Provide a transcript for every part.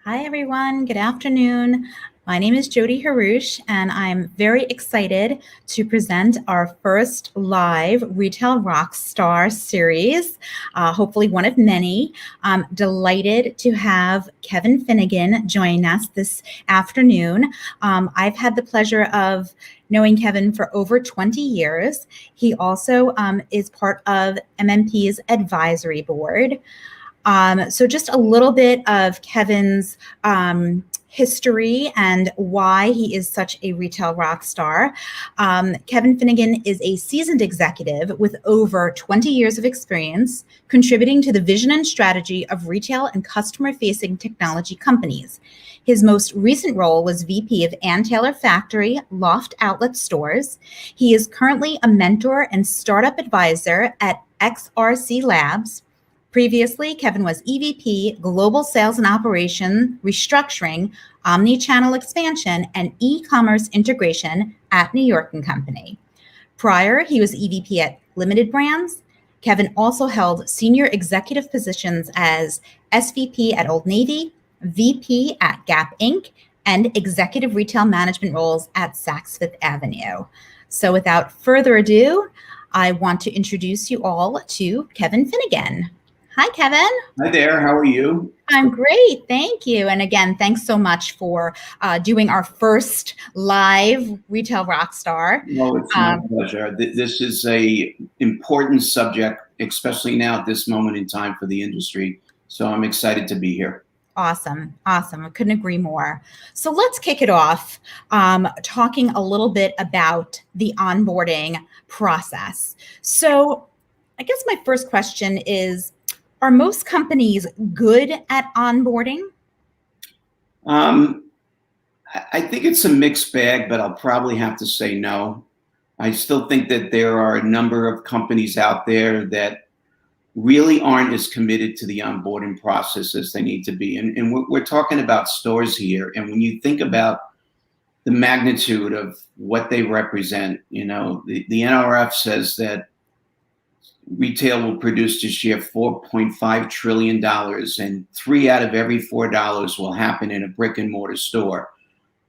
Hi, everyone. Good afternoon. My name is Jodi Harouche, and I'm very excited to present our first live Retail Rockstar series, hopefully one of many. I'm delighted to have Kevin Finnegan join us this afternoon. I've had the pleasure of knowing Kevin for over 20 years. He also is part of MMP's advisory board. So just a little bit of Kevin's history and why he is such a retail rock star. Kevin Finnegan is a seasoned executive with over 20 years of experience contributing to the vision and strategy of retail and customer-facing technology companies. His most recent role was VP of Ann Taylor Factory Loft Outlet Stores. He is currently a mentor and startup advisor at XRC Labs. Previously, Kevin was EVP, Global Sales and Operation Restructuring, Omnichannel Expansion, and E-commerce Integration at New York & Company. Prior, he was EVP at Limited Brands. Kevin also held senior executive positions as SVP at Old Navy, VP at Gap Inc., and executive retail management roles at Saks Fifth Avenue. So without further ado, I want to introduce you all to Kevin Finnegan. Hi, Kevin. Hi there. How are you? I'm great. Thank you. And again, thanks so much for doing our first live Retail Rockstar. No, it's my pleasure. This is an important subject, especially now at this moment in time for the industry. So I'm excited to be here. Awesome. Awesome. I couldn't agree more. So let's kick it off talking a little bit about the onboarding process. So I guess my first question is, are most companies good at onboarding? I think it's a mixed bag, but I'll probably have to say no. I still think that there are a number of companies out there that really aren't as committed to the onboarding process as they need to be. And we're talking about stores here. And when you think about the magnitude of what they represent, you know, the NRF says that retail will produce this year $4.5 trillion, and 3 out of every $4 will happen in a brick and mortar store.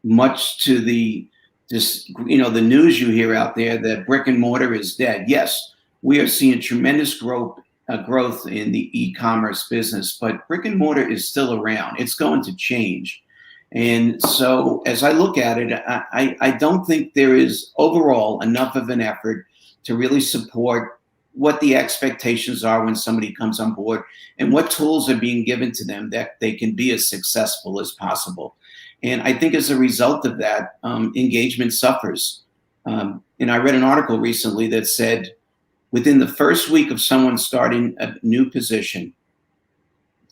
Much to the news you hear out there that brick and mortar is dead. Yes, we are seeing tremendous growth in the e-commerce business, but brick and mortar is still around. It's going to change. And so as I look at it, I don't think there is overall enough of an effort to really support what the expectations are when somebody comes on board and what tools are being given to them that they can be as successful as possible. And I think as a result of that, engagement suffers. And I read an article recently that said within the first week of someone starting a new position,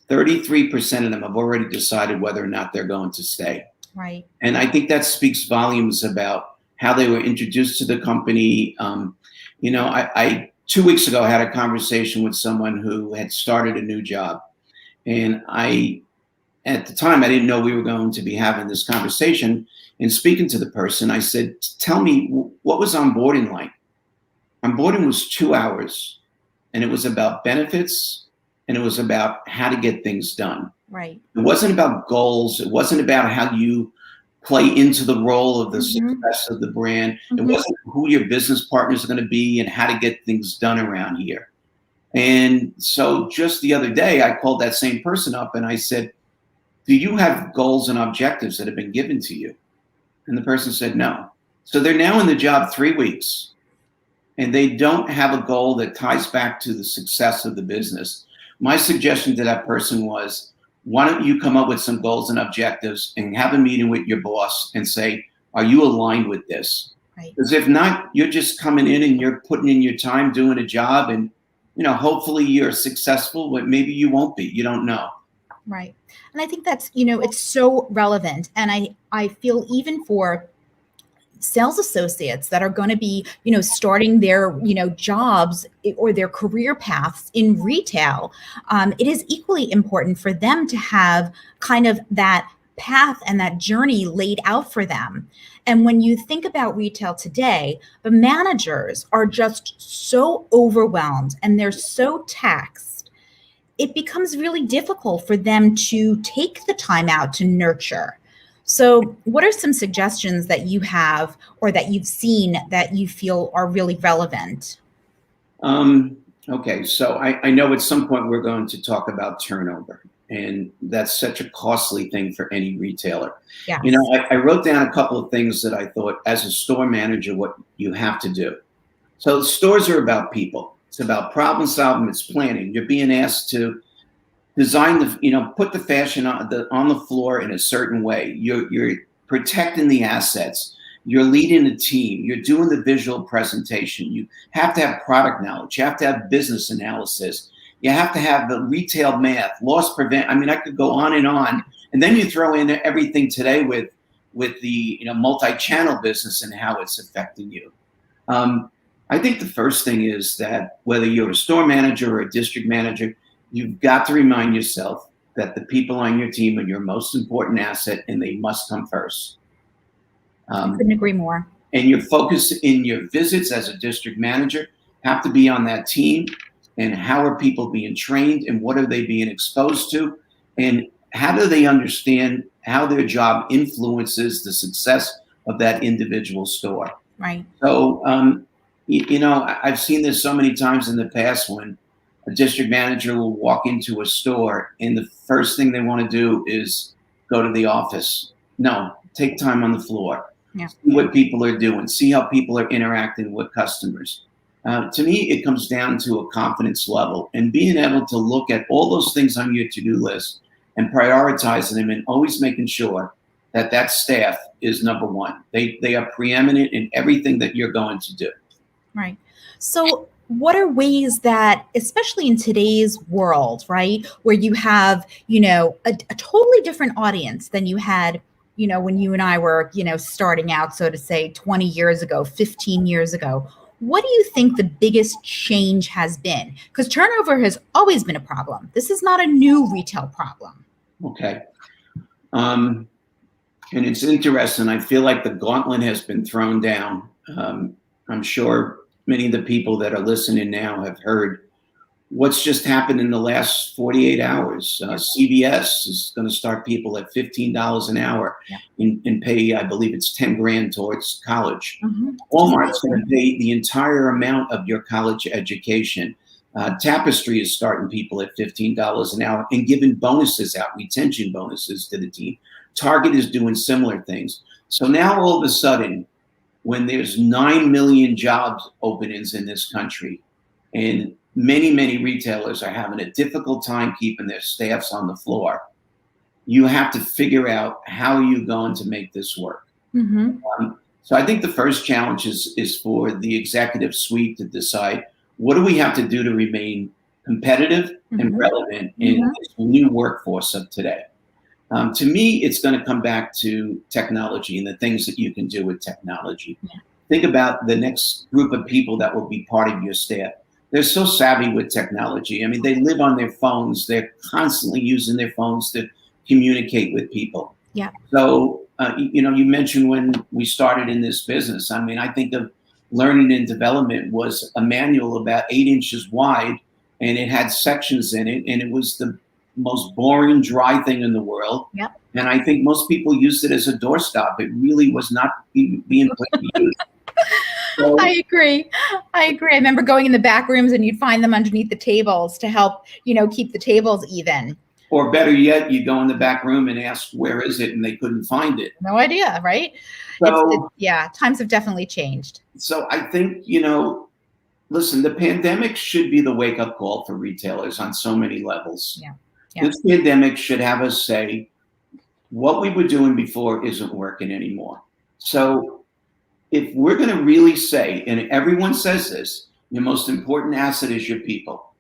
33% of them have already decided whether or not they're going to stay. Right. And I think that speaks volumes about how they were introduced to the company. I 2 weeks ago, I had a conversation with someone who had started a new job. And at the time, I didn't know we were going to be having this conversation. And speaking to the person, I said, tell me, what was onboarding like? Onboarding was 2 hours, and it was about benefits, and it was about how to get things done. Right. It wasn't about goals. It wasn't about how you play into the role of the success of the brand. It wasn't who your business partners are going to be and how to get things done around here. And so just the other day, I called that same person up and I said, do you have goals and objectives that have been given to you? And the person said, no. So they're now in the job 3 weeks and they don't have a goal that ties back to the success of the business. My suggestion to that person was, why don't you come up with some goals and objectives and have a meeting with your boss and say, are you aligned with this? Right. Because if not, you're just coming in and you're putting in your time doing a job and, hopefully you're successful, but maybe you won't be. You don't know. Right. And I think that's, it's so relevant. And I feel even for sales associates that are going to be, starting their, jobs or their career paths in retail, it is equally important for them to have kind of that path and that journey laid out for them. And when you think about retail today, the managers are just so overwhelmed and they're so taxed. it becomes really difficult for them to take the time out to nurture. So what are some suggestions that you have or that you've seen that you feel are really relevant? Okay, so I know at some point we're going to talk about turnover, and that's such a costly thing for any retailer. You know, Yes. I wrote down a couple of things that I thought as a store manager, what you have to do. So stores are about people. It's about problem solving. It's planning. You're being asked to design put the fashion on the floor in a certain way. You're protecting the assets. You're leading the team. You're doing the visual presentation. You have to have product knowledge. You have to have business analysis. You have to have the retail math, loss prevent. I mean, I could go on. And then you throw in everything today with the multi-channel business and how it's affecting you. I think the first thing is that whether you're a store manager or a district manager, you've got to remind yourself that the people on your team are your most important asset and they must come first. I couldn't agree more. And your focus in your visits as a district manager have to be on that team and how are people being trained and what are they being exposed to and how do they understand how their job influences the success of that individual store. Right. So, I've seen this so many times in the past when a district manager will walk into a store and the first thing they want to do is go to the office. No, take time on the floor. Yeah. See what people are doing. See how people are interacting with customers. To me, it comes down to a confidence level and being able to look at all those things on your to-do list and prioritizing them and always making sure that staff is number one. They are preeminent in everything that you're going to do. Right. So what are ways that, especially in today's world, right, where you have, a totally different audience than you had, when you and I were, starting out, so to say, 20 years ago, 15 years ago, what do you think the biggest change has been? Because turnover has always been a problem. This is not a new retail problem. Okay. And it's interesting. I feel like the gauntlet has been thrown down. I'm sure many of the people that are listening now have heard what's just happened in the last 48 hours. CVS is going to start people at $15 an hour and pay, I believe it's 10 grand towards college. Mm-hmm. Walmart's going to pay the entire amount of your college education. Tapestry is starting people at $15 an hour and giving bonuses out, retention bonuses to the team. Target is doing similar things. So now all of a sudden, when there's 9 million jobs openings in this country and many, many retailers are having a difficult time keeping their staffs on the floor, you have to figure out how you're going to make this work. Mm-hmm. So I think the first challenge is for the executive suite to decide what do we have to do to remain competitive and relevant in this new workforce of today. To me, it's going to come back to technology and the things that you can do with technology. Yeah. Think about the next group of people that will be part of your staff. They're so savvy with technology. I mean, they live on their phones. They're constantly using their phones to communicate with people. Yeah. So, you mentioned when we started in this business. I mean, I think of learning and development was a manual about 8 inches wide, and it had sections in it, and it was the most boring, dry thing in the world. Yep. And I think most people used it as a doorstop. It really was not being put to use. So, I agree. I remember going in the back rooms and you'd find them underneath the tables to help, keep the tables even. Or better yet, you go in the back room and ask, where is it? And they couldn't find it. No idea, right? So, times have definitely changed. So I think, listen, the pandemic should be the wake-up call for retailers on so many levels. Yeah. This pandemic should have us say, what we were doing before isn't working anymore. So if we're going to really say, and everyone says this, your most important asset is your people.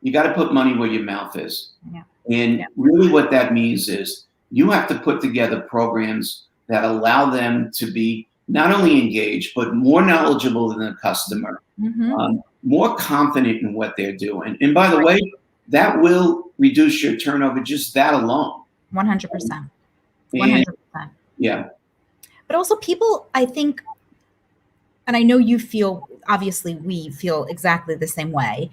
You got to put money where your mouth is. Yeah. And really what that means is you have to put together programs that allow them to be not only engaged, but more knowledgeable than the customer, more confident in what they're doing. And by the way, that will reduce your turnover, just that alone. 100%. 100%. Yeah. But also people, I think, and I know you feel, obviously we feel exactly the same way,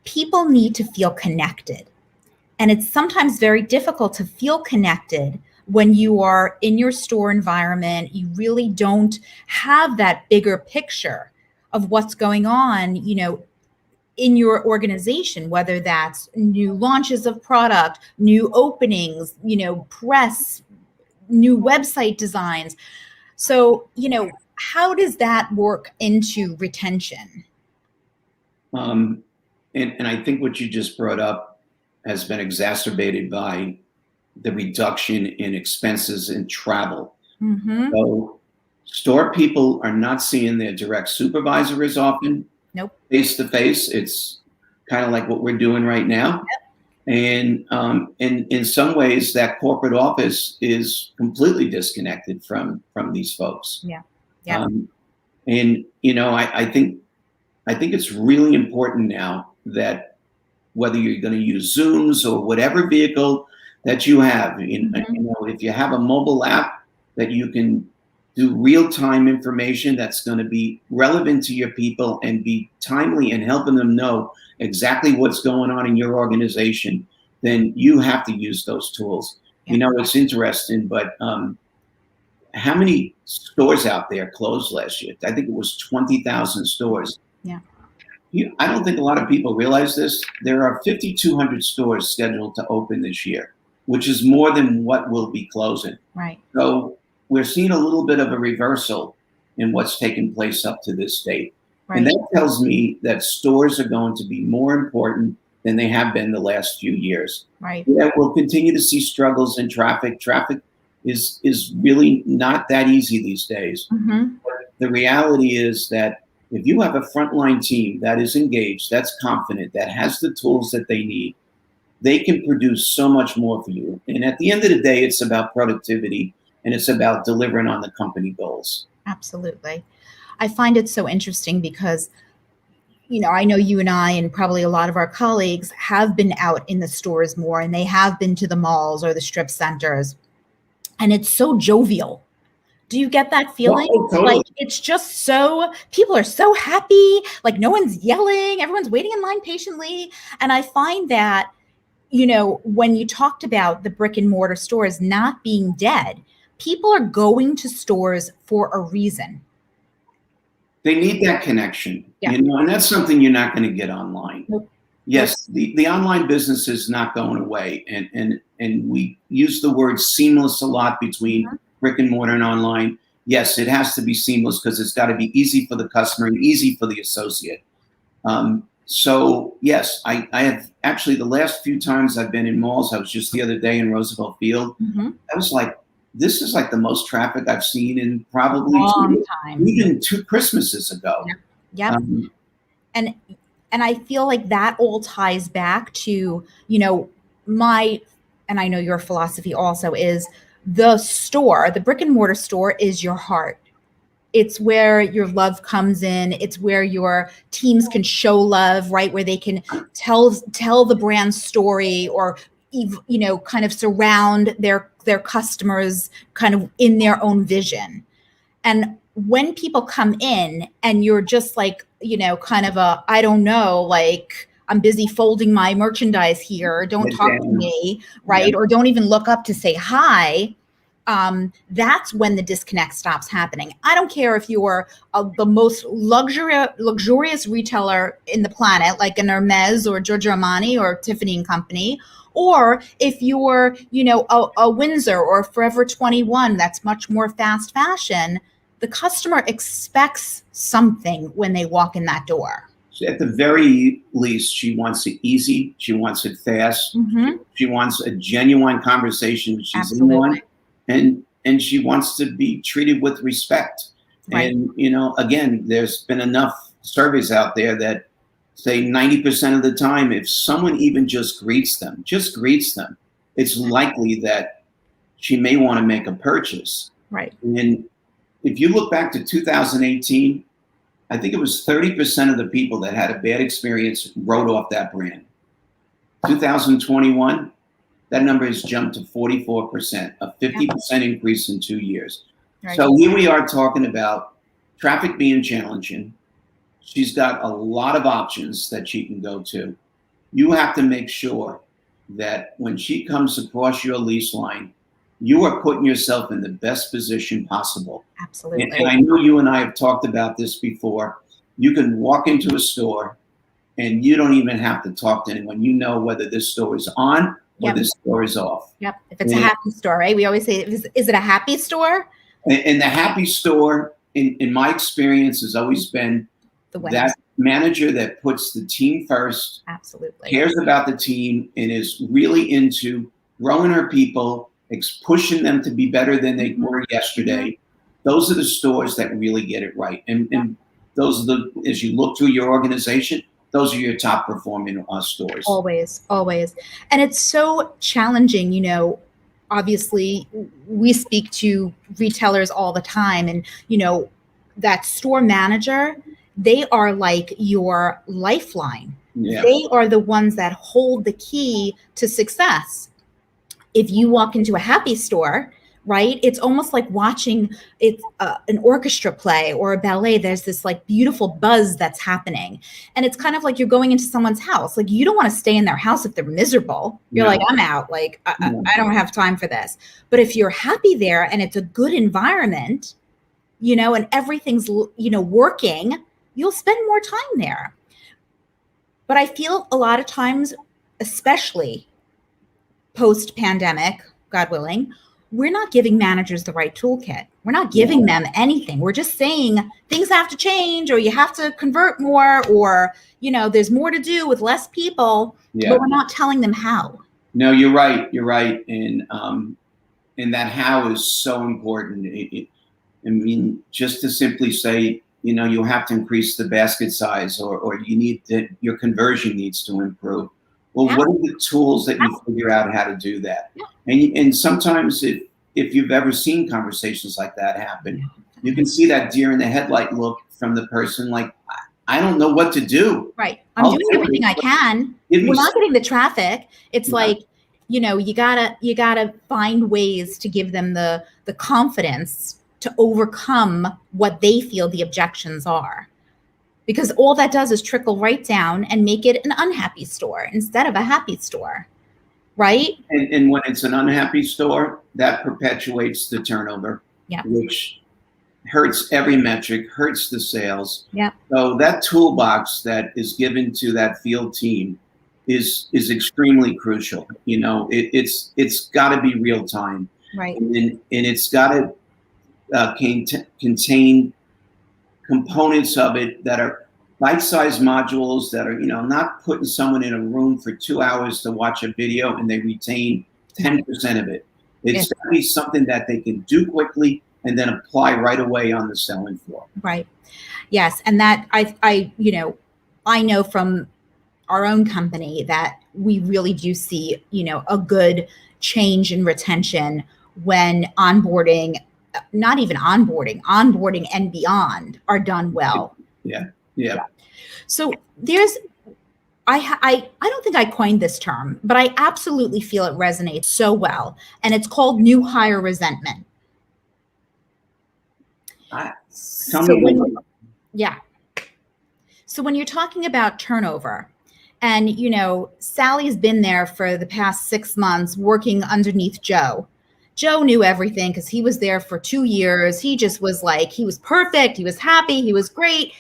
people need to feel connected. And it's sometimes very difficult to feel connected when you are in your store environment. You really don't have that bigger picture of what's going on, in your organization, whether that's new launches of product, new openings, press, new website designs. So, how does that work into retention? And I think what you just brought up has been exacerbated by the reduction in expenses in travel. Mm-hmm. So store people are not seeing their direct supervisor as often. Nope. Face to face. It's kind of like what we're doing right now. Yep. And in some ways, that corporate office is completely disconnected from these folks. Yeah. Yeah. And I think it's really important now that whether you're going to use Zooms or whatever vehicle that you have, if you have a mobile app that you can do real-time information that's going to be relevant to your people and be timely and helping them know exactly what's going on in your organization, then you have to use those tools. Yeah. It's interesting, but how many stores out there closed last year? I think it was 20,000 stores. Yeah. I don't think a lot of people realize this. There are 5,200 stores scheduled to open this year, which is more than what will be closing. Right. So we're seeing a little bit of a reversal in what's taken place up to this date. Right. And that tells me that stores are going to be more important than they have been the last few years. Right. Yeah, we'll continue to see struggles in traffic. Traffic is really not that easy these days. Mm-hmm. But the reality is that if you have a frontline team that is engaged, that's confident, that has the tools that they need, they can produce so much more for you. And at the end of the day, it's about productivity and it's about delivering on the company goals. Absolutely. I find it so interesting because, I know you and I and probably a lot of our colleagues have been out in the stores more, and they have been to the malls or the strip centers. And it's so jovial. Do you get that feeling? Oh, totally. Like, it's just people are so happy, like no one's yelling, everyone's waiting in line patiently. And I find that, when you talked about the brick and mortar stores not being dead, people are going to stores for a reason. They need that connection, yeah. And that's something you're not going to get online. Nope. Yes, the online business is not going away. And we use the word seamless a lot between brick and mortar and online. Yes, it has to be seamless because it's got to be easy for the customer and easy for the associate. So yes, I have actually the last few times I've been in malls, I was just the other day in Roosevelt Field. I was like, this is like the most traffic I've seen in probably even 2 Christmases ago. Yeah. And I feel like that all ties back to, and I know your philosophy also is the brick and mortar store is your heart. It's where your love comes in. It's where your teams can show love, right? Where they can tell the brand story or, kind of surround their customers kind of in their own vision. And when people come in and you're just like, kind of I don't know, like I'm busy folding my merchandise here, don't talk to me, right? Yeah. Or don't even look up to say hi. That's when the disconnect stops happening. I don't care if you're the most luxurious retailer in the planet, like an Hermes or Giorgio Armani or Tiffany & Company, or if you're, a Windsor or Forever 21, that's much more fast fashion. The customer expects something when they walk in that door. So at the very least, she wants it easy. She wants it fast. She wants a genuine conversation. She's in one. And she wants to be treated with respect. Right. And, again, there's been enough surveys out there that say 90% of the time, if someone even just greets them, it's likely that she may want to make a purchase. Right. And if you look back to 2018, I think it was 30% of the people that had a bad experience wrote off that brand. 2021, that number has jumped to 44%, a 50% increase in 2 years. Right. So here we are talking about traffic being challenging. She's got a lot of options that she can go to. You have to make sure that when she comes across your lease line, you are putting yourself in the best position possible. Absolutely. And I know you and I have talked about this before. You can walk into a store and you don't even have to talk to anyone. You know whether this store is on or this store is off. Yep. If it's a happy store, right? We always say, is it a happy store? And the happy store, in my experience, has always been that manager that puts the team first, absolutely cares about the team, and is really into growing her people, pushing them to be better than they were yesterday. Those are the stores that really get it right. And those are as you look through your organization, those are your top performing stores. Always, always. And it's so challenging, obviously we speak to retailers all the time, and, that store manager, they are like your lifeline. Yeah. They are the ones that hold the key to success. If you walk into a happy store, right, it's almost like watching an orchestra play or a ballet. There's this like beautiful buzz that's happening. And it's kind of like you're going into someone's house. Like, you don't want to stay in their house if they're miserable. You're like, I'm out. Like, I don't have time for this. But if you're happy there and it's a good environment, and everything's, working, you'll spend more time there. But I feel a lot of times, especially post-pandemic, God willing, we're not giving managers the right toolkit. We're not giving them anything. We're just saying things have to change, or you have to convert more, or, there's more to do with less people, but we're not telling them how. No, you're right. You're right. And that how is so important. I mean, just to simply say, you have to increase the basket size, or your conversion needs to improve. Well, what are the tools that you figure out how to do that? And sometimes if you've ever seen conversations like that happen, you can see that deer in the headlight look from the person, like, I don't know what to do. Right. I'm doing everything I can. We're not getting the traffic. It's like, you gotta find ways to give them the confidence to overcome what they feel the objections are. Because all that does is trickle right down and make it an unhappy store instead of a happy store, right? And when it's an unhappy store, that perpetuates the turnover, which hurts every metric, hurts the sales. So that toolbox that is given to that field team is extremely crucial. It's got to be real time, right? And it's got to contain components of it that are bite-sized modules that are, not putting someone in a room for 2 hours to watch a video and they retain 10% of it. It's got to be something that they can do quickly and then apply right away on the selling floor. Right. Yes. And that I know from our own company that we really do see, a good change in retention when onboarding, not even onboarding and beyond are done well. Yeah. So I don't think I coined this term, but I absolutely feel it resonates so well. And it's called new hire resentment. So when you're talking about turnover, and, Sally's been there for the past 6 months working underneath Joe. Joe knew everything because he was there for 2 years. He just was like, he was perfect. He was happy. He was great.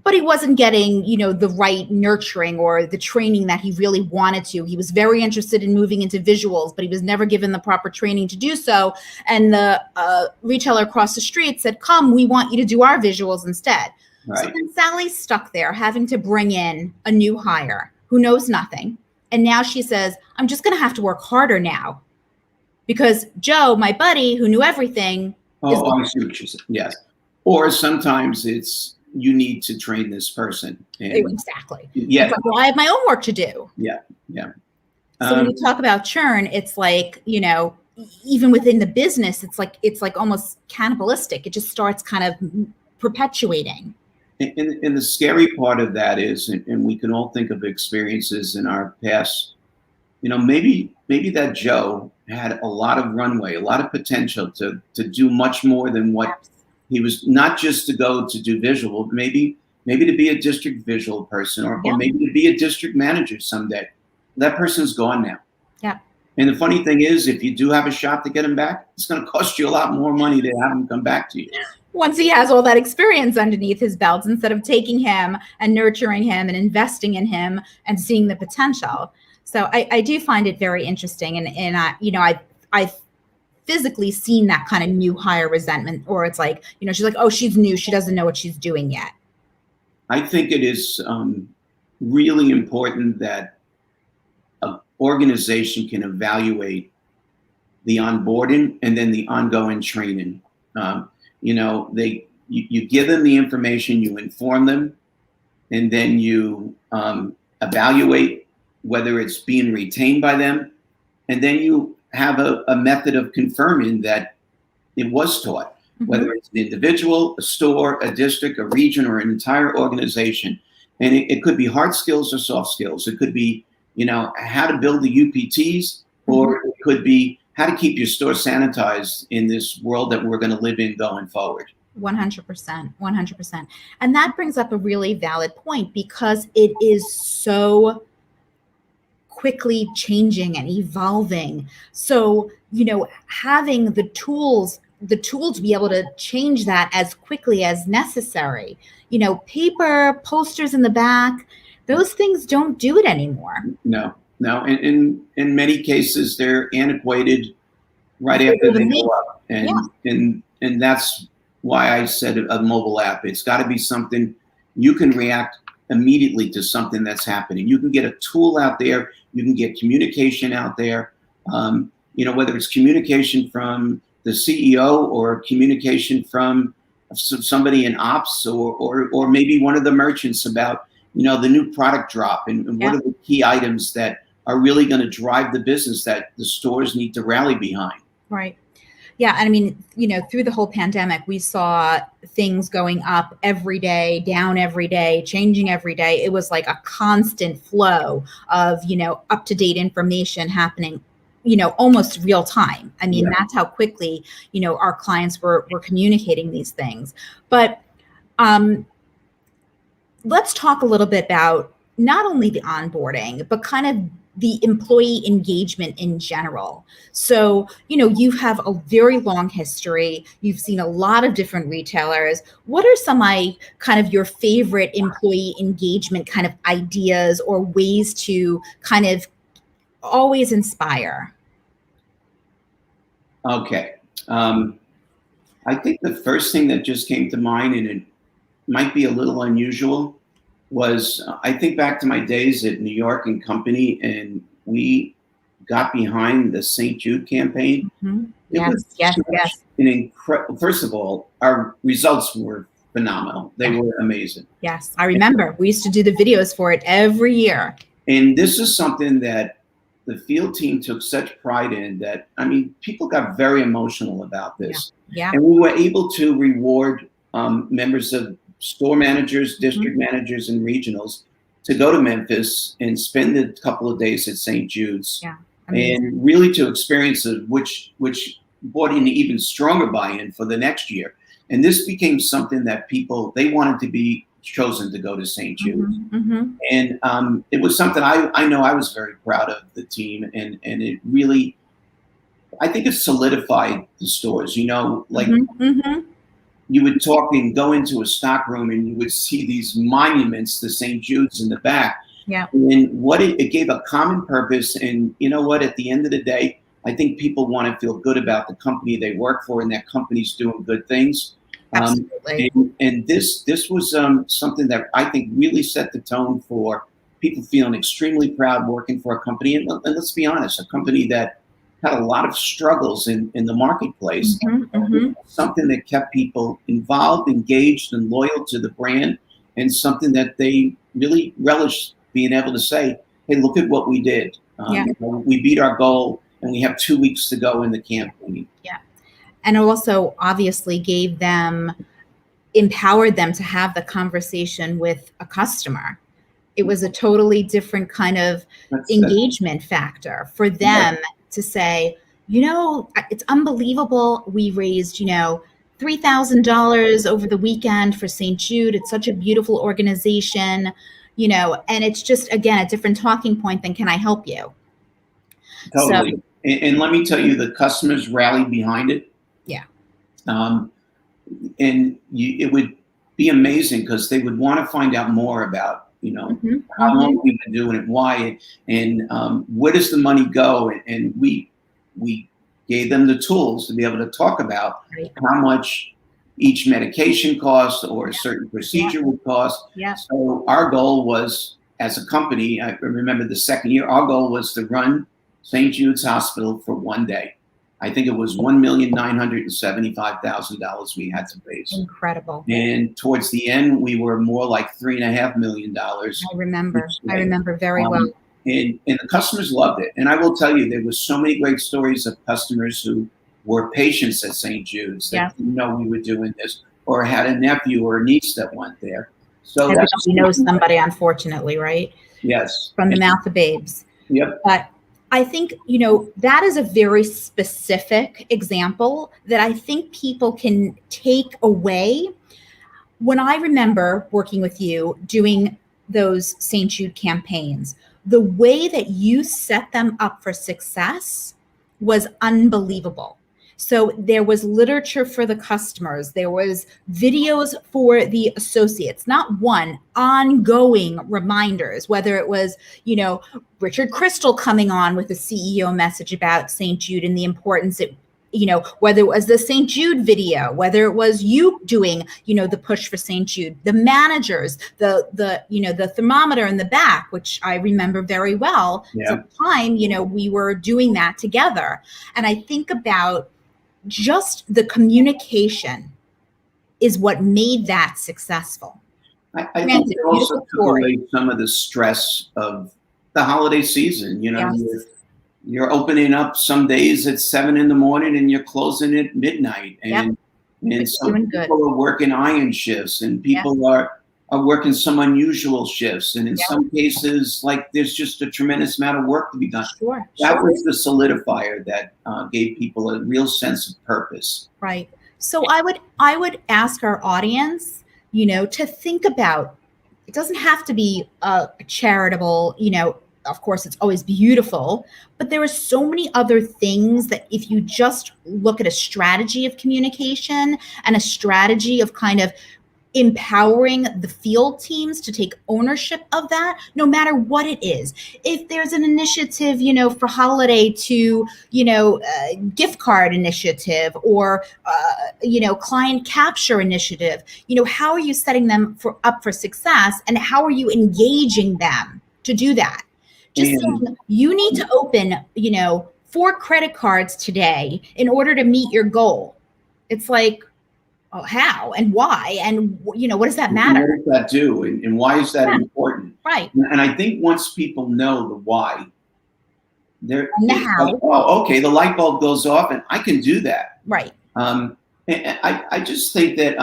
But he wasn't getting, the right nurturing or the training that he really wanted to. He was very interested in moving into visuals, but he was never given the proper training to do so. And the retailer across the street said, come, we want you to do our visuals instead. Right. So then Sally's stuck there having to bring in a new hire who knows nothing. And now she says, I'm just going to have to work harder now because Joe, my buddy who knew everything. I see what you said. Yes. Or sometimes it's, you need to train this person. And exactly. Yeah. It's like, well, I have my own work to do. Yeah. So when you talk about churn, it's like, even within the business, it's like almost cannibalistic. It just starts kind of perpetuating. And the scary part of that is, and we can all think of experiences in our past, maybe that Joe had a lot of runway, a lot of potential to do much more than what he was, not just to go to do visual, but maybe to be a district visual person or maybe to be a district manager someday. That person's gone now. Yeah. And the funny thing is, if you do have a shot to get him back, it's going to cost you a lot more money to have him come back to you. Once he has all that experience underneath his belt, instead of taking him and nurturing him and investing in him and seeing the potential. So I do find it very interesting. And I've physically seen that kind of new hire resentment, or it's like, she's like, oh, she's new, she doesn't know what she's doing yet. I think it is really important that an organization can evaluate the onboarding and then the ongoing training. You give them the information, you inform them, and then you evaluate whether it's being retained by them, and then you have a method of confirming that it was taught, whether it's an individual, a store, a district, a region, or an entire organization. And it could be hard skills or soft skills. It could be, how to build the UPTs, or it could be how to keep your store sanitized in this world that we're going to live in going forward. 100%, 100%. And that brings up a really valid point, because it is so quickly changing and evolving. So, having the tools to be able to change that as quickly as necessary. Paper, posters in the back, those things don't do it anymore. No. In many cases, they're antiquated right after they go up. And that's why I said a mobile app. It's got to be something you can react immediately to something that's happening. You can get a tool out there. You can get communication out there. Whether it's communication from the CEO or communication from somebody in ops or maybe one of the merchants about, the new product drop and what are the key items that are really going to drive the business that the stores need to rally behind. Right. Yeah. And I mean, through the whole pandemic, we saw things going up every day, down every day, changing every day. It was like a constant flow of, up-to-date information happening, almost real time. I mean, that's how quickly, our clients were communicating these things. But let's talk a little bit about not only the onboarding, but kind of the employee engagement in general. So, you have a very long history. You've seen a lot of different retailers. What are some kind of your favorite employee engagement kind of ideas or ways to kind of always inspire? Okay. I think the first thing that just came to mind, and it might be a little unusual, was I think back to my days at New York and Company, and we got behind the St. Jude campaign. Yes. First of all, our results were phenomenal. They were amazing. Yes, I remember. We used to do the videos for it every year. And this is something that the field team took such pride in that, people got very emotional about this. Yeah. And we were able to reward members of store managers, district managers, and regionals to go to Memphis and spend a couple of days at St. Jude's. Yeah. And really to experience it, which brought in even stronger buy-in for the next year. And this became something that they wanted to be chosen to go to St. Jude's. And it was something I know I was very proud of the team, and it really, I think it solidified the stores, you would talk and go into a stock room and you would see these monuments to St. Jude's in the back. Yeah. And it gave a common purpose. And at the end of the day, I think people want to feel good about the company they work for and that company's doing good things. Absolutely. And this was something that I think really set the tone for people feeling extremely proud working for a company. And let's be honest, a company that had a lot of struggles in the marketplace. Something that kept people involved, engaged, and loyal to the brand, and something that they really relished being able to say, hey, look at what we did. We beat our goal, and we have 2 weeks to go in the campaign. Yeah. And also obviously empowered them to have the conversation with a customer. It was a totally different kind of engagement factor for them to say, it's unbelievable. We raised, $3,000 over the weekend for St. Jude. It's such a beautiful organization, and it's just, again, a different talking point than, can I help you? Totally. So, And let me tell you, the customers rallied behind it. yeah. Um, and it would be amazing because they would want to find out more about, Hmm. how Hmm. long we've been doing it, why, and where does the money go? And we gave them the tools to be able to talk about Right. how much each medication costs or a certain Yeah. procedure would cost. Yeah. So our goal was, as a company, I remember the second year, our goal was to run St. Jude's Hospital for one day. I think it was $1,975,000 we had to raise. Incredible. And towards the end, we were more like $3.5 million. I remember very well. And the customers loved it. And I will tell you, there was so many great stories of customers who were patients at St. Jude's that Yeah. didn't know we were doing this, or had a nephew or a niece that went there. So Everybody that's knows somebody, unfortunately, right? yes. From the mouth of babes. Yep. But I think, that is a very specific example that I think people can take away. When I remember working with you doing those St. Jude campaigns, the way that you set them up for success was unbelievable. So there was literature for the customers, there was videos for the associates, not one, ongoing reminders, whether it was, Richard Crystal coming on with a CEO message about St. Jude and the importance it, whether it was the St. Jude video, whether it was you doing, the push for St. Jude, the managers, the thermometer in the back, which I remember very well. Yeah. At the time, we were doing that together. And I think about just the communication is what made that successful. I think it also took away some of the stress of the holiday season. Yes. You're opening up some days at 7 in the morning and you're closing at midnight. And some people are working iron shifts, and people are working some unusual shifts. And in some cases, like, there's just a tremendous amount of work to be done. That was the solidifier that gave people a real sense of purpose. Right. So I would ask our audience, to think about, it doesn't have to be a charitable, of course, it's always beautiful, but there are so many other things that if you just look at a strategy of communication and a strategy of kind of empowering the field teams to take ownership of that, no matter what it is. If there's an initiative, for holiday to, gift card initiative or, client capture initiative, how are you setting them up for success, and how are you engaging them to do that? Just saying, you need to open, 4 credit cards today in order to meet your goal. It's like, oh, how and why? And, what does that matter? What does that do? And why is that important? Right. And I think once people know the why, they're like, oh, okay, the light bulb goes off and I can do that. Right. And I just think that,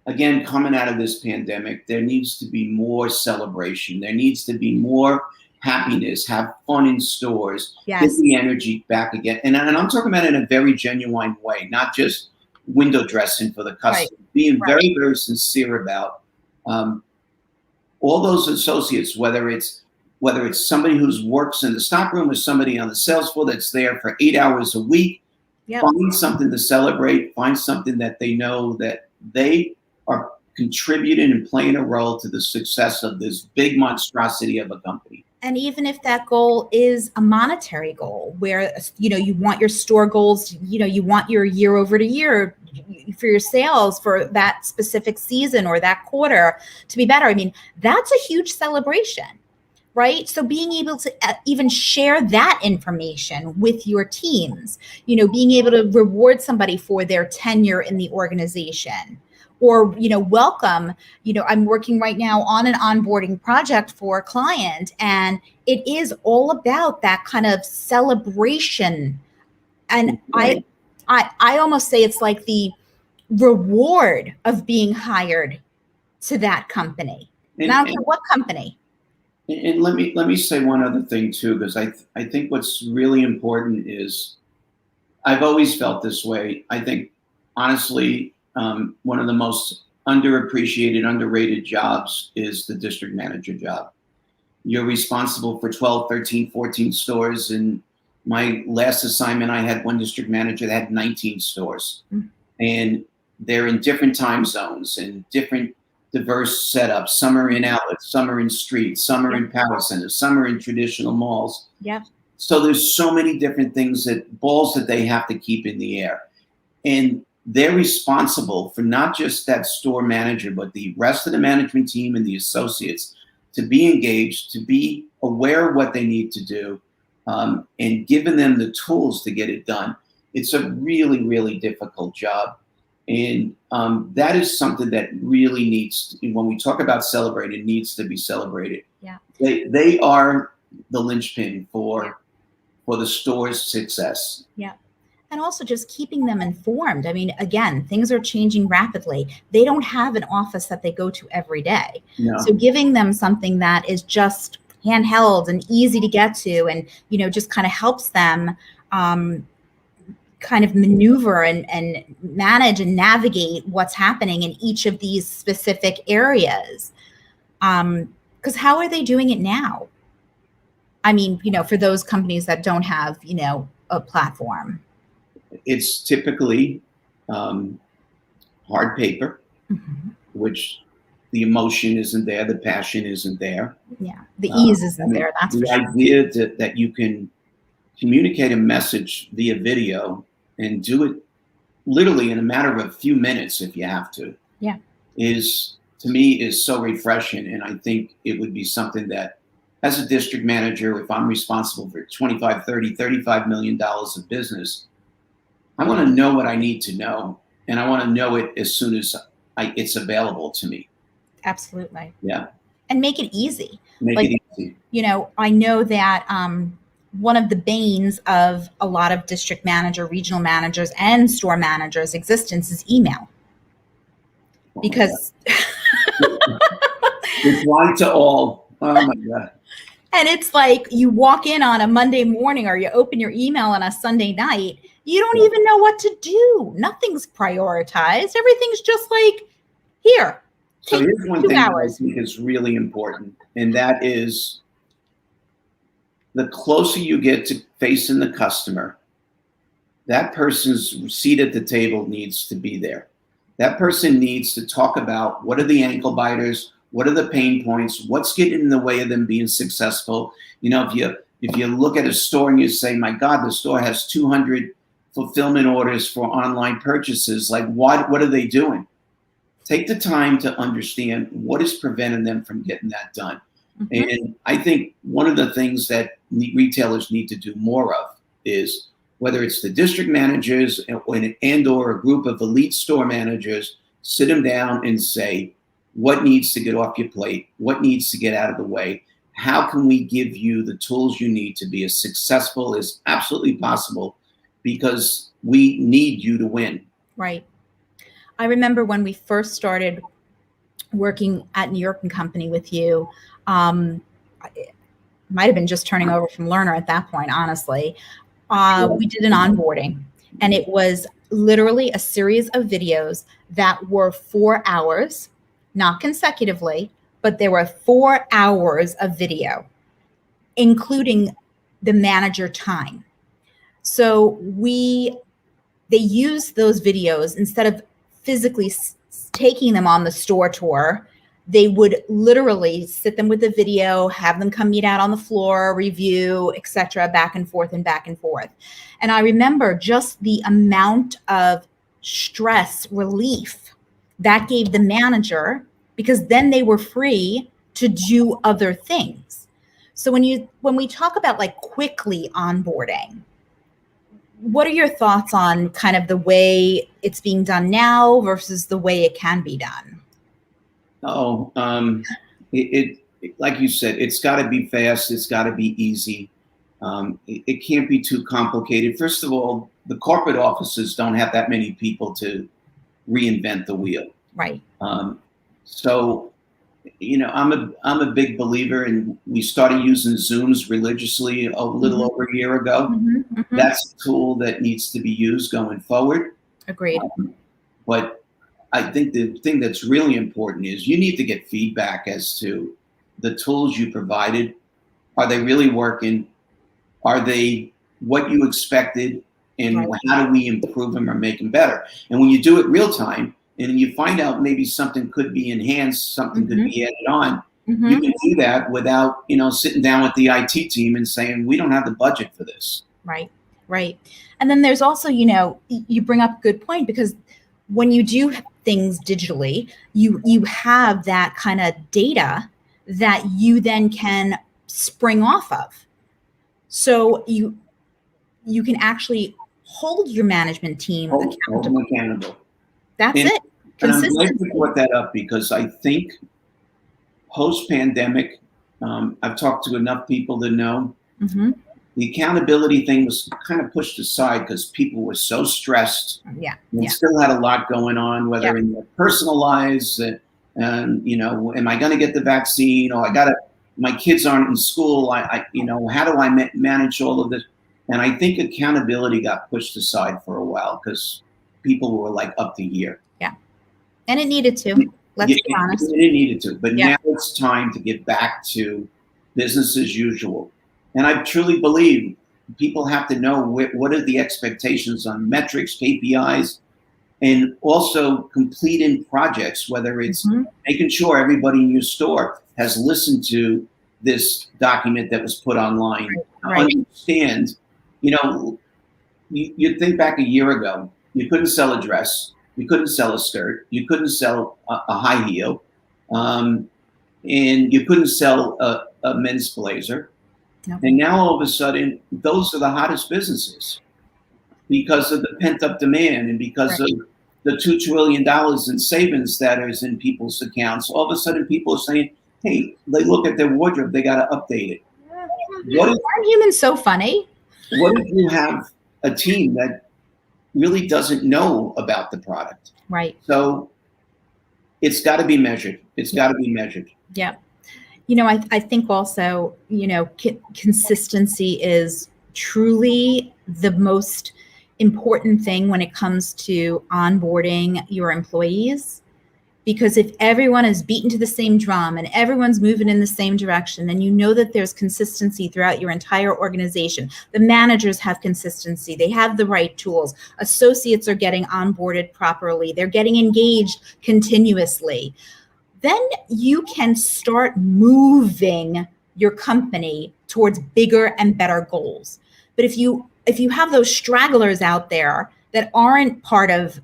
again, coming out of this pandemic, there needs to be more celebration. There needs to be more happiness, have fun in stores, get the energy back again. And I'm talking about it in a very genuine way, not just window dressing for the customer, being very, very sincere about all those associates, whether it's somebody who works in the stockroom or somebody on the sales floor that's there for 8 hours a week. Find something to celebrate, find something that they know that they are contributing and playing a role to the success of this big monstrosity of a company. And even if that goal is a monetary goal where, you want your store goals, you want your year over to year for your sales for that specific season or that quarter to be better. I mean, that's a huge celebration, right? So being able to even share that information with your teams, being able to reward somebody for their tenure in the organization. Or, welcome, I'm working right now on an onboarding project for a client, and it is all about that kind of celebration. And I almost say it's like the reward of being hired to that company. And I don't care what company. And let me say one other thing too, because I think what's really important is, I've always felt this way. I think, honestly, one of the most underappreciated, underrated jobs is the district manager job. You're responsible for 12, 13, 14 stores, and My last assignment, I had one district manager that had 19 stores, and they're in different time zones and different diverse setups. Some are in outlets, some are in streets, some are in power centers, some are in traditional malls. Yeah. So there's so many different things, balls that they have to keep in the air. And they're responsible for not just that store manager, but the rest of the management team and the associates to be engaged, to be aware of what they need to do, and giving them the tools to get it done. It's a really, really difficult job. And that is something that really needs, when we talk about celebrating, needs to be celebrated. Yeah. They are the linchpin for the store's success. Yeah. And also just keeping them informed. I mean, again, things are changing rapidly. They don't have an office that they go to every day. No. So giving them something that is just handheld and easy to get to, and, you know, just kind of helps them kind of maneuver and manage and navigate what's happening in each of these specific areas. Because how are they doing it now? I mean, you know, for those companies that don't have, you know, a platform. It's typically hard paper, which the emotion isn't there, the passion isn't there. Yeah, the ease isn't there, that's for sure. The idea that you can communicate a message via video and do it literally in a matter of a few minutes if you have to, is, to me, is so refreshing. And I think it would be something that, as a district manager, if I'm responsible for 25, 30, $35 million of business, I want to know what I need to know, and I want to know it as soon as it's available to me. Absolutely. Yeah. And make it easy. Make it easy. You know, I know that one of the banes of a lot of district manager, regional managers, and store managers' existence is email. Because it's one to all. Oh my God. And it's like you walk in on a Monday morning or you open your email on a Sunday night, you don't even know what to do. Nothing's prioritized. Everything's just like, here. So here's one thing that I think is really important, and that is the closer you get to facing the customer, that person's seat at the table needs to be there. That person needs to talk about what are the ankle biters, what are the pain points, what's getting in the way of them being successful. You know, if you look at a store and you say, my God, the store has 200 fulfillment orders for online purchases, like what are they doing? Take the time to understand what is preventing them from getting that done. And I think one of the things that retailers need to do more of is, whether it's the district managers and or a group of elite store managers, sit them down and say, what needs to get off your plate? What needs to get out of the way? How can we give you the tools you need to be as successful as absolutely possible? Because we need you to win. Right. I remember when we first started working at New York & Company with you, it might have been just turning over from Learner at that point, honestly. We did an onboarding, and it was literally a series of videos that were 4 hours, not consecutively, but there were 4 hours of video, including the manager time. So they used those videos instead of physically taking them on the store tour. They would literally sit them with the video, have them come meet out on the floor, review, etc., back and forth and back and forth. And I remember just the amount of stress relief that gave the manager, because then they were free to do other things. So when we talk about like quickly onboarding, what are your thoughts on kind of the way it's being done now versus the way it can be done? Oh, it like you said, it's got to be fast. It's got to be easy. It can't be too complicated. First of all, the corporate offices don't have that many people to reinvent the wheel. Right. So, you know, I'm a big believer, and we started using Zooms religiously a little over a year ago. That's a tool that needs to be used going forward. Agreed. But I think the thing that's really important is you need to get feedback as to the tools you provided. Are they really working? Are they what you expected and Right. how do we improve them or make them better. And when you do it real time and you find out maybe something could be enhanced, something could be added on, you can do that without, sitting down with the IT team and saying, we don't have the budget for this. Right, right. And then there's also, you bring up a good point, because when you do things digitally, you have that kind of data that you then can spring off of. So you can actually hold your management team accountable. That's it. And I'm glad you brought that up, because I think post-pandemic, I've talked to enough people to know the accountability thing was kind of pushed aside because people were so stressed. And still had a lot going on, whether in their personal lives, and am I going to get the vaccine, or my kids aren't in school. How do I manage all of this? And I think accountability got pushed aside for a while because people were like up to here. Yeah. And it needed to. Let's be honest. It needed to. But now it's time to get back to business as usual. And I truly believe people have to know what are the expectations on metrics, KPIs, and also completing projects, whether it's making sure everybody in your store has listened to this document that was put online. Understand, you think back a year ago, you couldn't sell a dress, you couldn't sell a skirt, you couldn't sell a high heel, and you couldn't sell a men's blazer. And now all of a sudden, those are the hottest businesses because of the pent-up demand and because of the $2 trillion in savings that is in people's accounts. All of a sudden, people are saying, hey, they look at their wardrobe, they got to update it. Aren't humans so funny? What if you have a team that really doesn't know about the product? Right. So it's got to be measured. It's got to be measured. Yeah. I think also, consistency is truly the most important thing when it comes to onboarding your employees. Because if everyone is beaten to the same drum and everyone's moving in the same direction, and that there's consistency throughout your entire organization, the managers have consistency, they have the right tools, associates are getting onboarded properly, they're getting engaged continuously, then you can start moving your company towards bigger and better goals. But if you have those stragglers out there that aren't part of,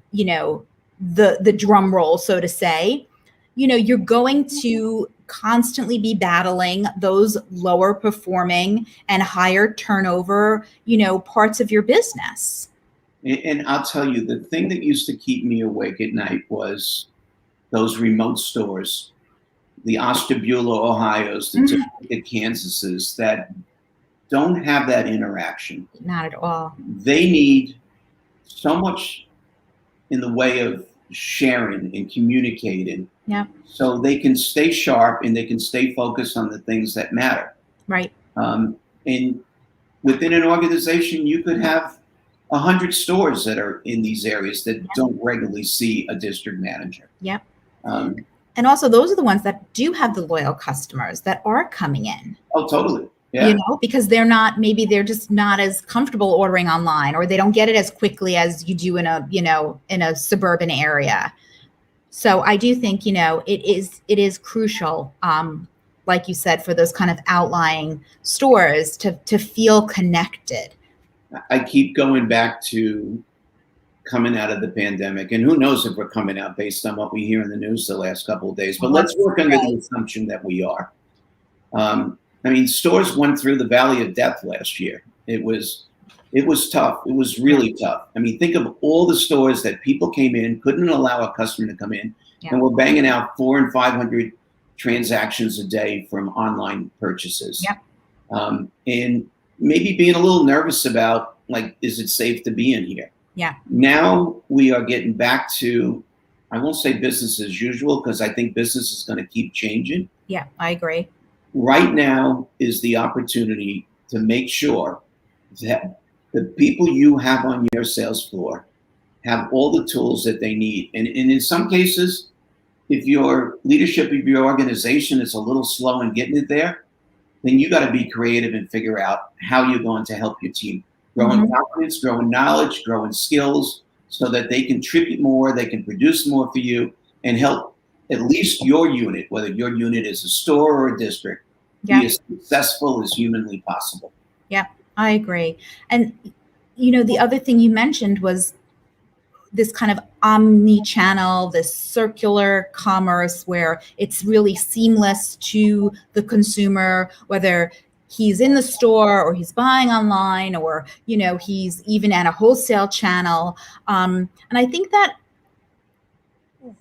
the drum roll, so to say, you're going to constantly be battling those lower performing and higher turnover, parts of your business. And I'll tell you, the thing that used to keep me awake at night was those remote stores, the Ashtabula, Ohio's, the Topeka, Kansas's, that don't have that interaction. Not at all. They need so much in the way of sharing and communicating, so they can stay sharp and they can stay focused on the things that matter. Right. And within an organization, you could have 100 stores that are in these areas that don't regularly see a district manager. Yep. And also, those are the ones that do have the loyal customers that are coming in. Oh, totally. Yeah. Because they're just not as comfortable ordering online, or they don't get it as quickly as you do in a suburban area. So I do think, it is crucial, like you said, for those kind of outlying stores to feel connected. I keep going back to coming out of the pandemic, and who knows if we're coming out based on what we hear in the news the last couple of days, but let's work under the assumption that we are. Stores went through the valley of death last year. It was tough. It was really tough. Think of all the stores that people came in, couldn't allow a customer to come in, and we're banging out 400 and 500 transactions a day from online purchases. And maybe being a little nervous about, is it safe to be in here? Yeah. Now we are getting back to, I won't say business as usual, because I think business is going to keep changing. Yeah, I agree. Right now is the opportunity to make sure that the people you have on your sales floor have all the tools that they need. And in some cases, if your leadership of your organization is a little slow in getting it there, then you got to be creative and figure out how you're going to help your team. grow in confidence, grow in knowledge, grow in skills, so that they contribute more, they can produce more for you, and help at least your unit, whether your unit is a store or a district, be as successful as humanly possible. Yeah, I agree. And, the other thing you mentioned was this kind of omni-channel, this circular commerce where it's really seamless to the consumer, whether he's in the store or he's buying online or, he's even at a wholesale channel. And I think that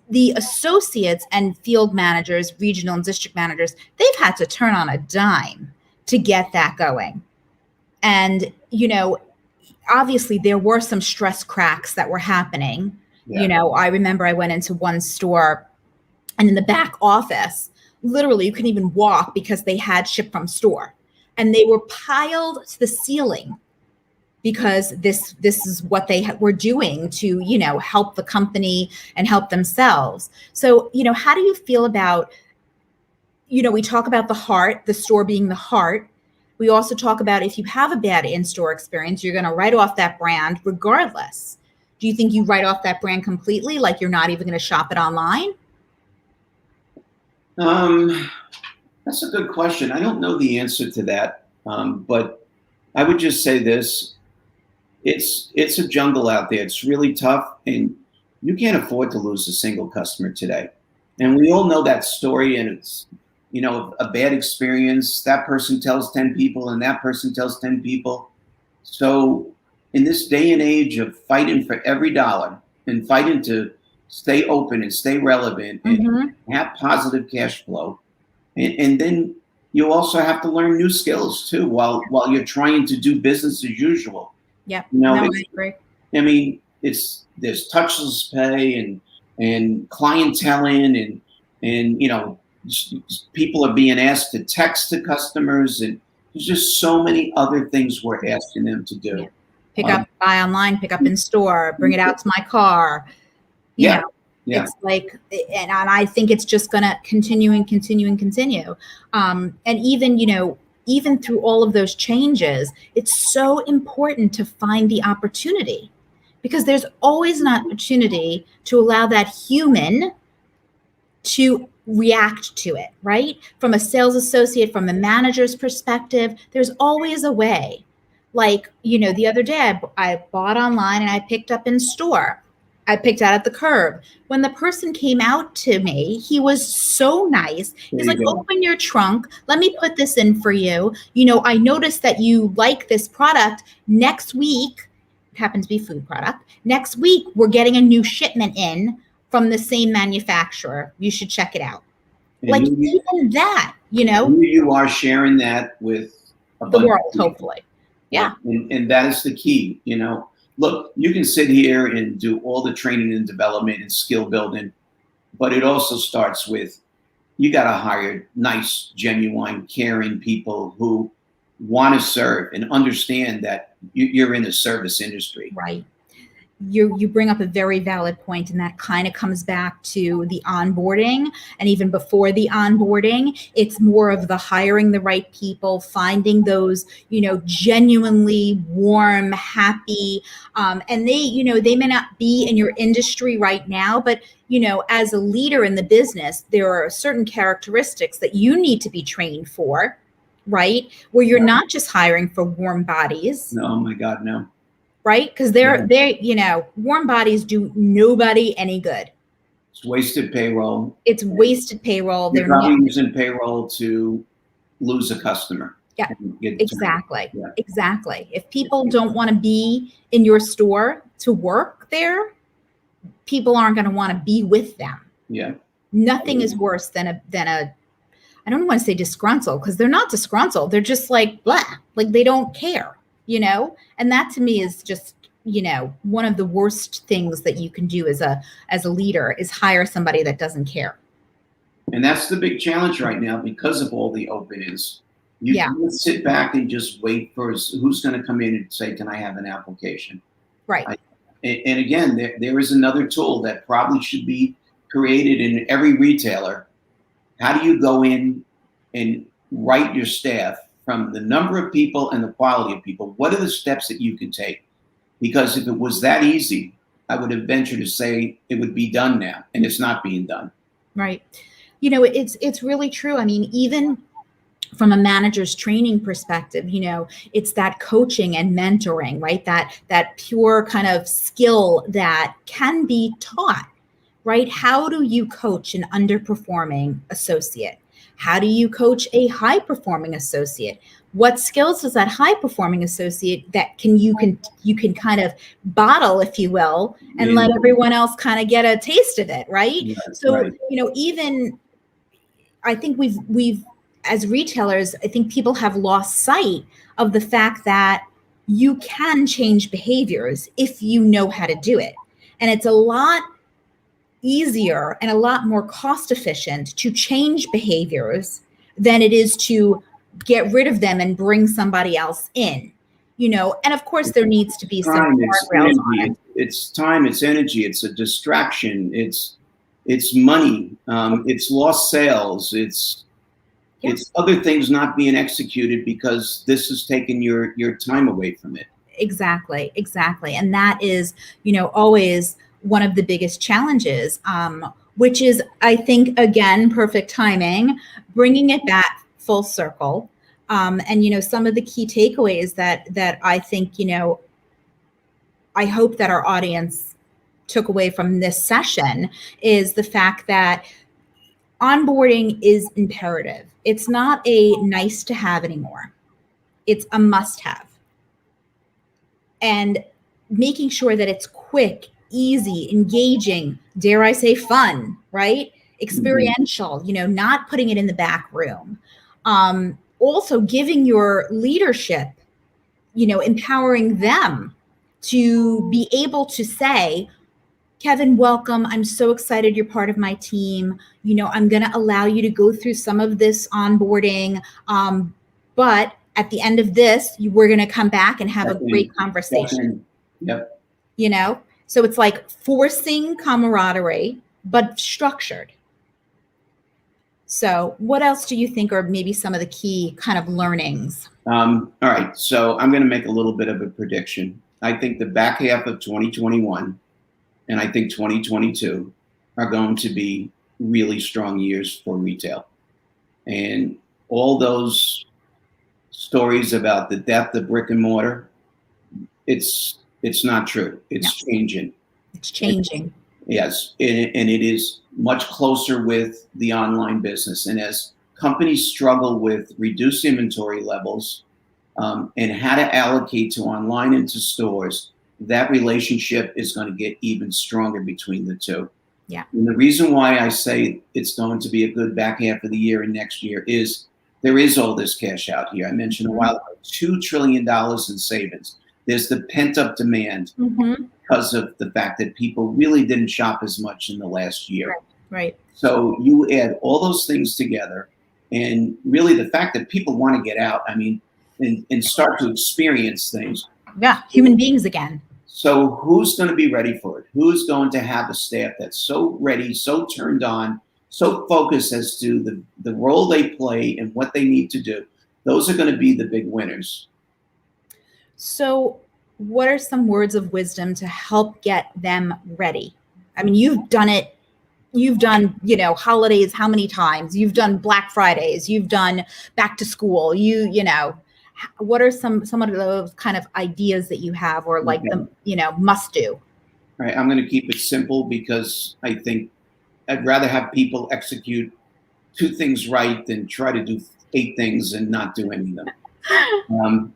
the associates and field managers, regional and district managers, they've had to turn on a dime to get that going. And, obviously there were some stress cracks that were happening. Yeah. I remember I went into one store and in the back office, literally you couldn't even walk because they had ship from store and they were piled to the ceiling because this is what they were doing to, help the company and help themselves. So, how do you feel about, we talk about the heart, the store being the heart. We also talk about if you have a bad in-store experience, you're going to write off that brand regardless. Do you think you write off that brand completely, like you're not even going to shop it online? That's a good question. I don't know the answer to that, but I would just say this. It's a jungle out there. It's really tough, and you can't afford to lose a single customer today. And we all know that story, and it's, a bad experience. That person tells 10 people and that person tells 10 people. So in this day and age of fighting for every dollar and fighting to stay open and stay relevant and have positive cash flow, and then you also have to learn new skills too while you're trying to do business as usual. Yeah, I agree. I mean, there's touchless pay and clienteling and people are being asked to text to customers, and there's just so many other things we're asking them to do. Yeah. Pick up, buy online, pick up in store, bring it out to my car. It's like, and I think it's just going to continue and continue and continue. And even through all of those changes, it's so important to find the opportunity, because there's always an opportunity to allow that human to react to it, right? From a sales associate, from a manager's perspective, there's always a way. Like, the other day I bought online and I picked up in store. I picked out at the curb. When the person came out to me, he was so nice. He's like, open your trunk. Let me put this in for you. I noticed that you like this product. Next week, it happens to be food product. Next week, we're getting a new shipment in from the same manufacturer. You should check it out. And like even that, you are sharing that with the world, hopefully. Yeah. And that is the key, Look, you can sit here and do all the training and development and skill building, but it also starts with, you got to hire nice, genuine, caring people who want to serve and understand that you're in the service industry. Right. You bring up a very valid point, and that kind of comes back to the onboarding. And even before the onboarding, it's more of the hiring the right people, finding those, genuinely warm, happy, and they may not be in your industry right now, but as a leader in the business, there are certain characteristics that you need to be trained for, right? Where you're not just hiring for warm bodies. No, oh my God, no. Right? Because they're warm bodies do nobody any good. It's wasted payroll. It's wasted payroll. They're probably using payroll to lose a customer. Yeah, exactly. Yeah. Exactly. If people don't want to be in your store to work there, people aren't going to want to be with them. Yeah. Nothing is worse than a I don't want to say disgruntled, because they're not disgruntled. They're just like blah, like they don't care. And that to me is just, one of the worst things that you can do as a leader is hire somebody that doesn't care. And that's the big challenge right now because of all the openings. You can't sit back and just wait for who's going to come in and say, can I have an application? Right. And again, there is another tool that probably should be created in every retailer. How do you go in and write your staff from the number of people and the quality of people. What are the steps that you can take? Because if it was that easy, I would have ventured to say it would be done now, and it's not being done. Right. You know, it's really true. I mean, even from a manager's training perspective, you know, it's that coaching and mentoring, right? That pure kind of skill that can be taught, right? How do you coach an underperforming associate? How do you coach a high performing associate? What skills does that high performing associate that you can kind of bottle, if you will, and let everyone else kind of get a taste of it, right? So, right. you know, even I think we've as retailers, I think people have lost sight of the fact that you can change behaviors if you know how to do it. And it's a lot easier and a lot more cost efficient to change behaviors than it is to get rid of them and bring somebody else in, you know. And of course, there needs to be some guardrails on it. It's time, it's energy, it's a distraction, it's money, it's lost sales, it's other things not being executed because this is taking your time away from it. Exactly. And that is, you know, always one of the biggest challenges, which is, I think, again, perfect timing, bringing it back full circle. And, you know, some of the key takeaways that I think, you know, I hope that our audience took away from this session is the fact that onboarding is imperative. It's not a nice to have anymore. It's a must have. And making sure that it's quick, easy, engaging, dare I say fun, right? Experiential, you know, not putting it in the back room. Also giving your leadership, you know, empowering them to be able to say, Kevin, welcome. I'm so excited you're part of my team. You know, I'm going to allow you to go through some of this onboarding. But at the end of this, we're going to come back and have a great conversation. Yep. You know, so it's like forcing camaraderie, but structured. So what else do you think are maybe some of the key kind of learnings? All right. So I'm going to make a little bit of a prediction. I think the back half of 2021 and I think 2022 are going to be really strong years for retail. And all those stories about the death of brick and mortar, it's not true. It's changing. It's changing. Yes, and it is much closer with the online business. And as companies struggle with reduced inventory levels and how to allocate to online and to stores, that relationship is going to get even stronger between the two. Yeah. And the reason why I say it's going to be a good back half of the year and next year is there is all this cash out here. I mentioned a while ago, $2 trillion in savings. There's the pent up demand because of the fact that people really didn't shop as much in the last year. Right. So you add all those things together, and really the fact that people want to get out, I mean, and start to experience things. Yeah, human beings again. So who's going to be ready for it? Who's going to have a staff that's so ready, so turned on, so focused as to the role they play and what they need to do? Those are going to be the big winners. So what are some words of wisdom to help get them ready? I mean, you've done it. You've done, you know, holidays how many times? You've done Black Fridays. You've done back to school. You know, what are some of those kind of ideas that you have, or like the, you know, must do? All right. I'm going to keep it simple because I think I'd rather have people execute 2 things right than try to do 8 things and not do any of them.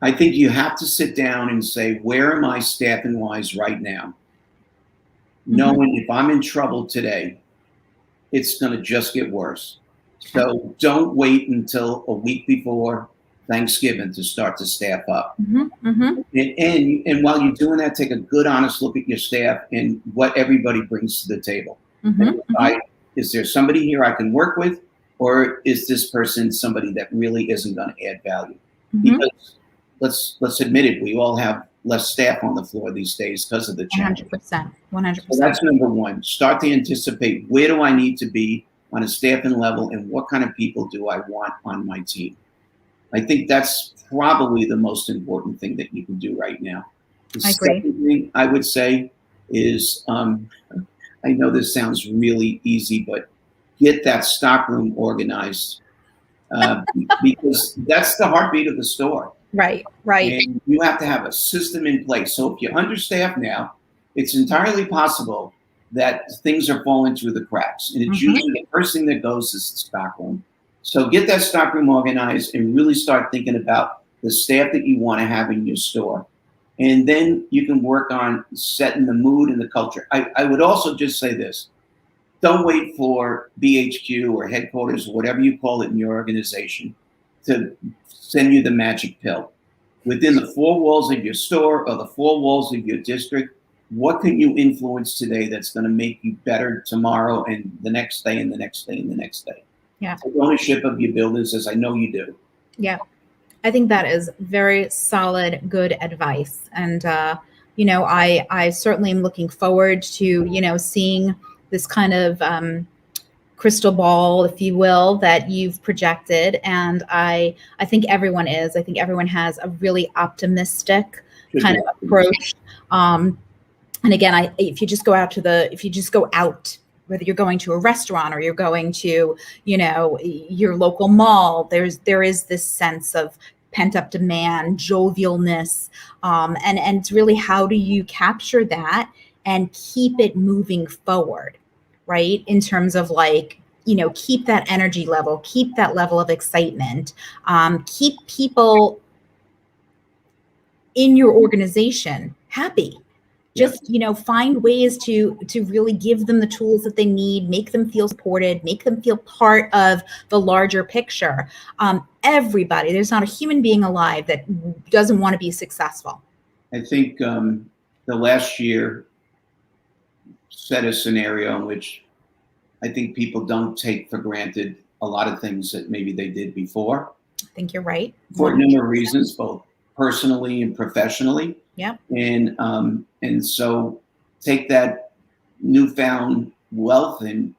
I think you have to sit down and say, where am I staffing wise right now? Knowing if I'm in trouble today, it's going to just get worse. So don't wait until a week before Thanksgiving to start to staff up. And while you're doing that, take a good, honest look at your staff and what everybody brings to the table. Is there somebody here I can work with, or is this person somebody that really isn't going to add value? Because let's admit it, we all have less staff on the floor these days because of the change. 100%. So that's number one. Start to anticipate, where do I need to be on a staffing level, and what kind of people do I want on my team? I think that's probably the most important thing that you can do right now. The I agree. second thing I would say is, I know this sounds really easy, but get that stockroom organized, because that's the heartbeat of the store. Right, right. And you have to have a system in place. So if you're understaffed now, it's entirely possible that things are falling through the cracks. And it's usually the first thing that goes is the stockroom. So get that stockroom organized and really start thinking about the staff that you want to have in your store. And then you can work on setting the mood and the culture. I would also just say this. Don't wait for BHQ or headquarters, or whatever you call it in your organization, to send you the magic pill. Within the four walls of your store or the four walls of your district, what can you influence today that's going to make you better tomorrow and the next day and the next day and the next day? Yeah. Take ownership of your buildings, as I know you do. Yeah. I think that is very solid, good advice. And, I certainly am looking forward to, seeing this kind of crystal ball, if you will, that you've projected. And I think everyone is. I think everyone has a really optimistic kind of approach. And again, if you just go out, whether you're going to a restaurant or you're going to, your local mall, there is this sense of pent-up demand, jovialness, and it's really, how do you capture that and keep it moving forward, right? In terms of keep that energy level, keep that level of excitement, keep people in your organization happy. Just, find ways to really give them the tools that they need, make them feel supported, make them feel part of the larger picture. Everybody, there's not a human being alive that doesn't want to be successful. I think the last year set a scenario in which I think people don't take for granted a lot of things that maybe they did before. I think you're right. For a number of reasons, both personally and professionally. Yeah. And so take that newfound wealth and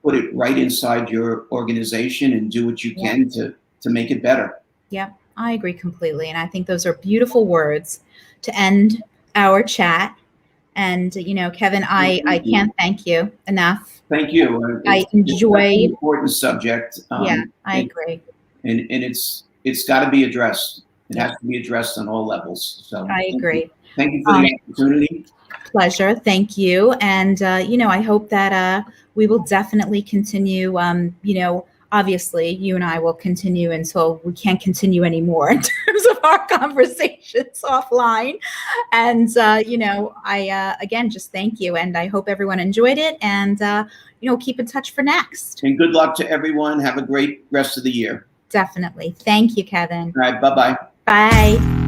put it right inside your organization and do what you can to make it better. Yeah, I agree completely. And I think those are beautiful words to end our chat. And, Kevin, I can't thank you enough. Thank you. I enjoy it's an important subject. I agree. And it's got to be addressed. It has to be addressed on all levels. So I agree. Thank you for the opportunity. Pleasure. Thank you. And, I hope that we will definitely continue, obviously you and I will continue until we can't continue anymore in terms of our conversations offline. And, I, again, just thank you. And I hope everyone enjoyed it, and, keep in touch for next. And good luck to everyone. Have a great rest of the year. Definitely. Thank you, Kevin. All right. Bye-bye. Bye.